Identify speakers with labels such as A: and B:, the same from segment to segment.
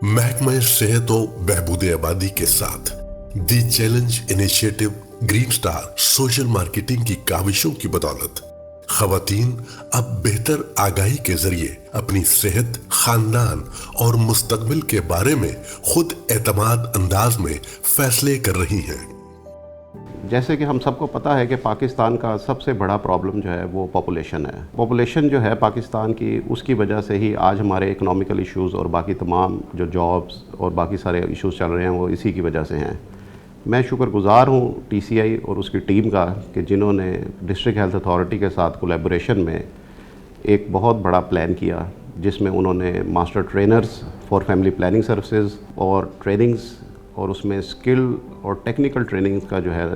A: महकमा सेहत और बहबूद आबादी के साथ the challenge initiative green star social marketing की काविशों की बदौलत खवातीन अब बेहतर आगाही के जरिए अपनी सेहत, खानदान और मुस्तकबिल के बारे में खुद एतमाद अंदाज में फैसले कर रही हैं।
B: जैसे कि हम सबको पता है कि पाकिस्तान का सबसे बड़ा प्रॉब्लम जो है वो पॉपुलेशन है। पॉपुलेशन जो है पाकिस्तान की, उसकी वजह से ही आज हमारे इकोनॉमिकल इश्यूज़ और बाकी तमाम जो जॉब्स और बाकी सारे इश्यूज़ चल रहे हैं वो इसी की वजह से हैं। मैं शुक्रगुज़ार हूँ TCI और उसकी टीम का कि जिन्होंने डिस्ट्रिक्ट हेल्थ अथॉरिटी के साथ कोलैबोरेशन में एक बहुत बड़ा प्लान किया, जिसमें उन्होंने master trainers for family planning services और ट्रेनिंग्स और उसमें स्किल और टेक्निकल ट्रेनिंग्स का जो है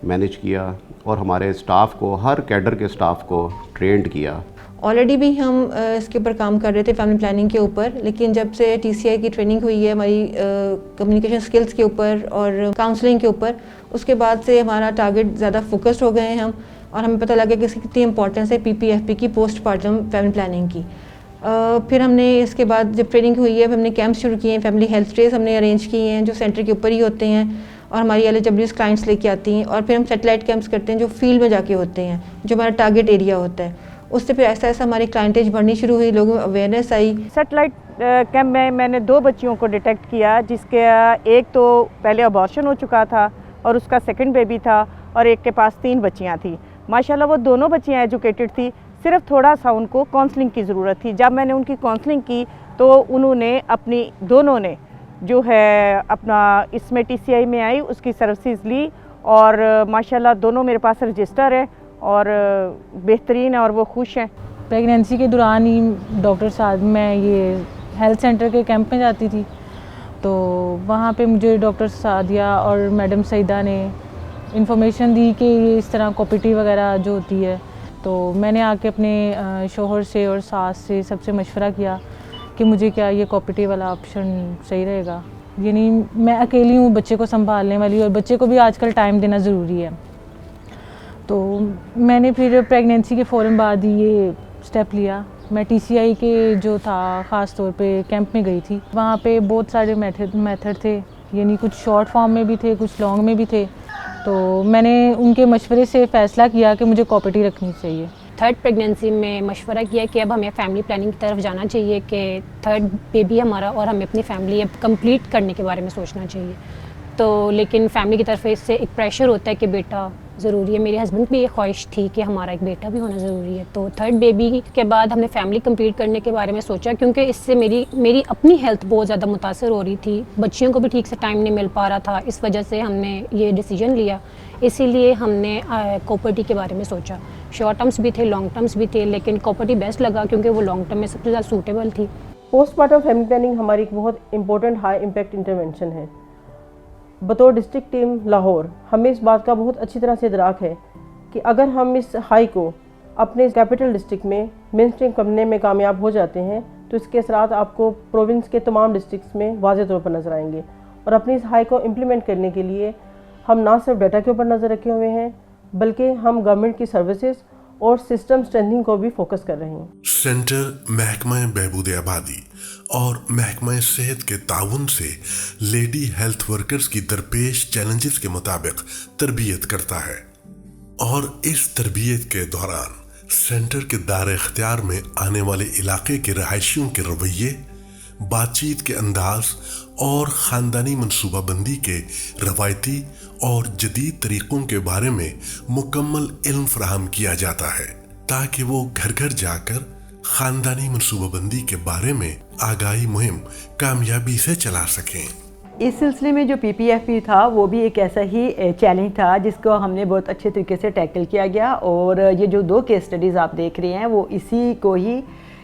B: मैनेज किया और हमारे स्टाफ को, हर कैडर के स्टाफ को ट्रेंड किया।
C: ऑलरेडी भी हम इसके ऊपर काम कर रहे थे फैमिली प्लानिंग के ऊपर, लेकिन जब से TCI की ट्रेनिंग हुई है हमारी कम्युनिकेशन स्किल्स के ऊपर और काउंसलिंग के ऊपर, उसके बाद से हमारा टारगेट ज़्यादा फोकस्ड हो गए हैं हम, और हमें पता लगा कि इसकी कितनी इंपॉर्टेंस है PPFP की, पोस्ट पार्टम फैमिली प्लानिंग की। फिर हमने इसके बाद जब ट्रेनिंग हुई है हमने कैंप्स शुरू किए हैं, फैमिली हेल्थ डेज हमने अरेंज किए हैं जो सेंटर के ऊपर ही होते हैं और हमारी LHWs क्लाइंट्स लेके आती हैं, और फिर हम सैटेलाइट कैंप्स करते हैं जो फील्ड में जाके होते हैं, जो हमारा टारगेट एरिया होता है। उससे फिर ऐसा ऐसा हमारी क्लाइंटेज बढ़नी शुरू हुई, लोगों में अवेयरनेस आई।
D: सैटेलाइट कैंप में मैंने 2 बच्चियों को डिटेक्ट किया, जिसके एक तो पहले अबॉर्शन हो चुका था और उसका सेकंड बेबी था, और एक के पास 3 बच्चियां थी। माशाल्लाह वो दोनों बच्चियां एजुकेटेड थी, सिर्फ थोड़ा सा उनको काउंसलिंग की ज़रूरत थी। जब मैंने उनकी काउंसलिंग की तो उन्होंने दोनों ने जो है अपना इसमें TCI में आई, उसकी सर्विसेज ली, और माशाल्लाह दोनों मेरे पास रजिस्टर है और बेहतरीन है और वो खुश हैं।
E: प्रेगनेंसी के दौरान ही डॉक्टर साहब, मैं ये हेल्थ सेंटर के कैंप में जाती थी, तो वहाँ पे मुझे डॉक्टर सादिया और मैडम सईदा ने इंफॉर्मेशन दी कि ये इस तरह कोपीटी वगैरह जो होती है, तो मैंने आके अपने शोहर से और सास से सबसे मशवरा किया कि मुझे क्या ये कोपीटी वाला ऑप्शन सही रहेगा। यानी मैं अकेली हूँ बच्चे को संभालने वाली, और बच्चे को भी आजकल टाइम देना ज़रूरी है, तो मैंने फिर प्रेगनेंसी के फ़ौरन बाद ही ये स्टेप लिया। मैं TCI के जो था ख़ास तौर पे कैंप में गई थी, वहाँ पे बहुत सारे मेथड थे, यानी कुछ शॉर्ट फॉर्म में भी थे, कुछ लॉन्ग में भी थे, तो मैंने उनके मशवरे से फ़ैसला किया कि मुझे कोपीटी रखनी चाहिए।
F: थर्ड प्रेगनेंसी में मशवरा किया कि अब हमें फैमिली प्लानिंग की तरफ जाना चाहिए, कि थर्ड बेबी हमारा और हमें अपनी फैमिली अब कंप्लीट करने के बारे में सोचना चाहिए। तो लेकिन फैमिली की तरफ इससे एक प्रेशर होता है कि बेटा ज़रूरी है। मेरे हस्बैंड की ये ख्वाहिश थी कि हमारा एक बेटा भी होना ज़रूरी है। तो थर्ड बेबी के बाद हमने फैमिली कंप्लीट करने के बारे में सोचा, क्योंकि इससे मेरी अपनी हेल्थ बहुत ज़्यादा मुतासर हो रही थी, बच्चियों को भी ठीक से टाइम नहीं मिल पा रहा था। इस वजह से हमने ये डिसीजन लिया, इसीलिए हमने कोपीटी के बारे में सोचा। शॉर्ट टर्म्स भी थे, लॉन्ग टर्म्स भी थे, लेकिन कोपीटी बेस्ट लगा क्योंकि वो लॉन्ग टर्म में सबसे ज़्यादा सूटेबल थी।
D: पोस्टमार्टम फैमिली प्लानिंग हमारी एक बहुत इंपॉर्टेंट हाई इम्पैक्ट इंटरवेंशन है। बतौर डिस्ट्रिक्ट टीम लाहौर हमें इस बात का बहुत अच्छी तरह से इदराक है कि अगर हम इस हाई को अपने कैपिटल डिस्ट्रिक्ट में मेन स्ट्रीम करने में कामयाब हो जाते हैं तो इसके असरात आपको प्रोविंस के तमाम डिस्ट्रिक्ट्स में वाज़ेह तौर पर नज़र आएंगे। और अपनी इस हाई को इम्प्लीमेंट करने के लिए हम ना सिर्फ डाटा के ऊपर नज़र रखे हुए हैं, बल्कि हम गवर्नमेंट की सर्विसेज और सिस्टम स्ट्रेंथनिंग को भी फोकस कर रहे हैं।
A: सेंटर महकमा बहबूद आबादी और महकमा सेहत के ताउन से लेडी हेल्थ वर्कर्स की दरपेश चैलेंजेस के मुताबिक तरबियत करता है, और इस तरबियत के दौरान सेंटर के दायरे इख्तियार में आने वाले इलाके के रहायशियों के रवैये, बातचीत के अंदाज और ख़ानदानी मनसूबाबंदी के रवायती और जदीद तरीक़ों के बारे में मुकम्मल इल्म फराहम किया जाता है, ताकि वो घर घर जाकर ख़ानदानी मनसूबाबंदी के बारे में आगाही मुहिम कामयाबी से चला सकें।
G: इस सिलसिले में जो PPFP था वो भी एक ऐसा ही चैलेंज था जिसको हमने बहुत अच्छे तरीके से टैकल किया गया, और ये जो 2 केस स्टडीज़ आप देख रहे हैं वो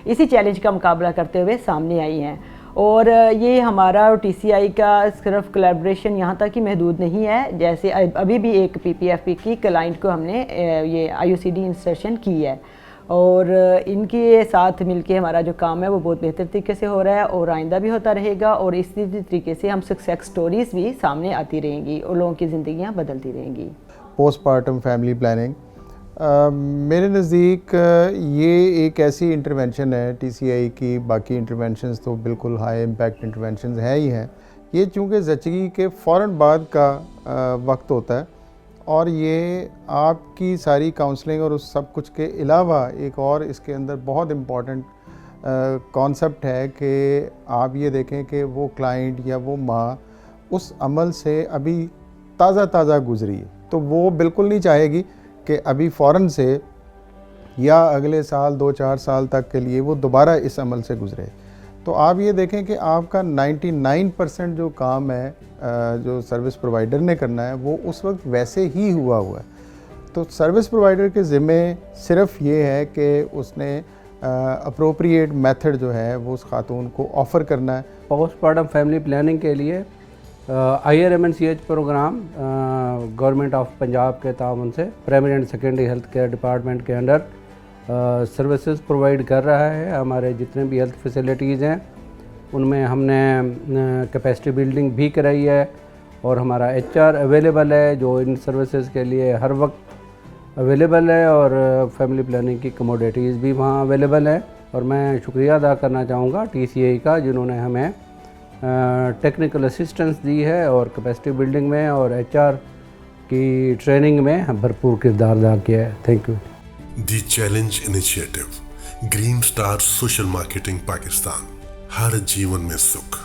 G: इसी चैलेंज का मुकाबला करते हुए सामने आई हैं। और ये हमारा TCI का सिर्फ कोलैबोरेशन यहाँ तक ही महदूद नहीं है, जैसे अभी भी एक PPFP की क्लाइंट को हमने ये IUCD इंसर्शन की है, और इनके साथ मिलके हमारा जो काम है वो बहुत बेहतर तरीके से हो रहा है और आइंदा भी होता रहेगा, और इसी तरीके से हम सक्सेस स्टोरीज़ भी सामने आती रहेंगी और लोगों की ज़िंदगियाँ बदलती रहेंगी।
H: पोस्टमार्टम फैमिली प्लानिंग میرے نزدیک یہ ایک ایسی انٹرونشن ہے ٹی سی آئی کی، باقی انٹرونشنز تو بالکل ہائی امپیکٹ انٹرونشنز ہیں ہی ہیں، یہ چونکہ زچگی کے فوراً بعد کا وقت ہوتا ہے، اور یہ آپ کی ساری کاؤنسلنگ اور اس سب کچھ کے علاوہ ایک اور اس کے اندر بہت امپورٹنٹ کانسیپٹ ہے کہ آپ یہ دیکھیں کہ وہ کلائنٹ یا وہ ماں اس عمل سے ابھی تازہ گزری ہے، تو وہ بالکل نہیں چاہے گی کہ ابھی فوراً سے یا اگلے سال 2-4 سال تک کے لیے وہ دوبارہ اس عمل سے گزرے۔ تو آپ یہ دیکھیں کہ آپ کا 99% جو کام ہے جو سروس پرووائڈر نے کرنا ہے وہ اس وقت ویسے ہی ہوا ہے۔ تو سروس پرووائڈر کے ذمے صرف یہ ہے کہ اس نے اپروپریٹ میتھڈ جو ہے وہ اس خاتون کو آفر کرنا ہے۔
I: پوسٹ پارٹم فیملی پلاننگ کے لیے IRMNCH program government of Punjab کے تعاون سے primary and secondary health care department کے انڈر سروسز پرووائڈ کر رہا ہے۔ ہمارے جتنے بھی ہیلتھ فیسلٹیز ہیں ان میں ہم نے کیپیسٹی بلڈنگ بھی کرائی ہے، اور ہمارا HR اویلیبل ہے جو ان سروسز کے لیے ہر وقت اویلیبل ہے، اور فیملی پلاننگ کی کموڈیٹیز بھی وہاں اویلیبل ہے۔ اور میں شکریہ ادا کرنا چاہوں گا TCI کا، جنہوں نے ہمیں ٹیکنیکل اسسٹنس دی ہے اور کیپیسٹی بلڈنگ میں اور HR کی ٹریننگ میں بھرپور کردار ادا کیا ہے۔ Thank you.
A: The challenge initiative, green star social marketing Pakistan, ہر جیون میں سکھ۔